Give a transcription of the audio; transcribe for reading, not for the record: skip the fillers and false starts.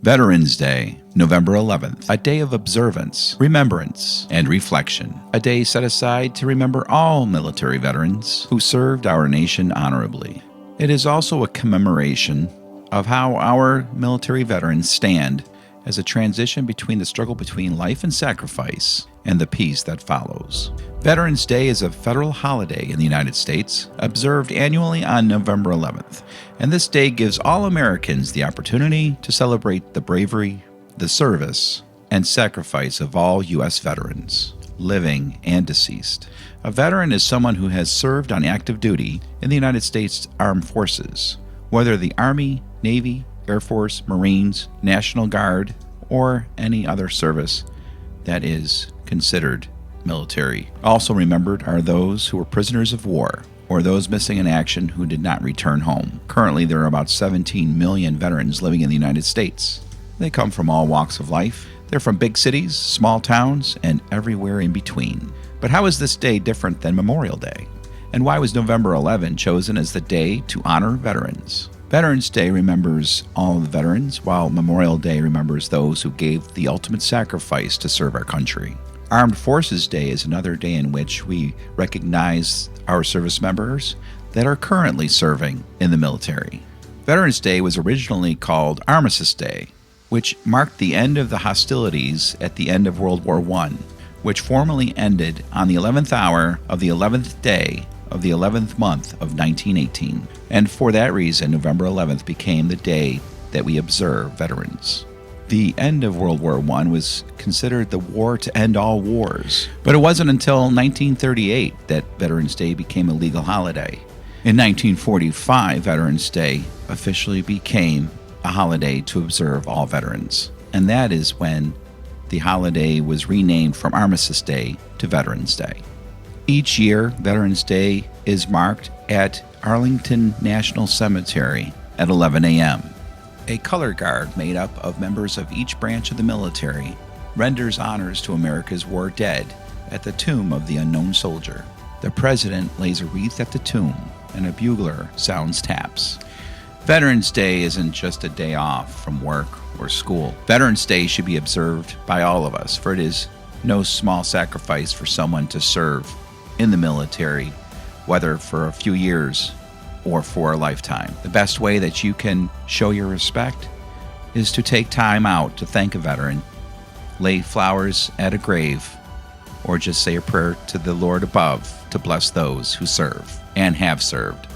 Veterans Day, November 11th, a day of observance, remembrance, and reflection. A day set aside to remember all military veterans who served our nation honorably. It is also a commemoration of how our military veterans stand as a transition between the struggle between life and sacrifice and the peace that follows. Veterans Day is a federal holiday in the United States, observed annually on November 11th, and this day gives all Americans the opportunity to celebrate the bravery, the service, and sacrifice of all U.S. veterans, living and deceased. A veteran is someone who has served on active duty in the United States Armed Forces, whether the Army, Navy, Air Force, Marines, National Guard, or any other service that is considered military. Also remembered are those who were prisoners of war or those missing in action who did not return home. Currently, there are about 17 million veterans living in the United States. They come from all walks of life. They're from big cities, small towns, and everywhere in between. But how is this day different than Memorial Day? And why was November 11 chosen as the day to honor veterans? Veterans Day remembers all the veterans, while Memorial Day remembers those who gave the ultimate sacrifice to serve our country. Armed Forces Day is another day in which we recognize our service members that are currently serving in the military. Veterans Day was originally called Armistice Day, which marked the end of the hostilities at the end of World War I, which formally ended on the 11th hour of the 11th day of the 11th month of 1918. And for that reason, November 11th became the day that we observe veterans. The end of World War I was considered the war to end all wars, but it wasn't until 1938 that Veterans Day became a legal holiday. In 1945, Veterans Day officially became a holiday to observe all veterans, and that is when the holiday was renamed from Armistice Day to Veterans Day. Each year, Veterans Day is marked at Arlington National Cemetery at 11 a.m. A color guard made up of members of each branch of the military renders honors to America's war dead at the tomb of the unknown soldier. The president lays a wreath at the tomb, and a bugler sounds taps. Veterans Day isn't just a day off from work or school. Veterans Day should be observed by all of us, for it is no small sacrifice for someone to serve in the military, whether for a few years or for a lifetime. The best way that you can show your respect is to take time out to thank a veteran, lay flowers at a grave, or just say a prayer to the Lord above to bless those who serve and have served.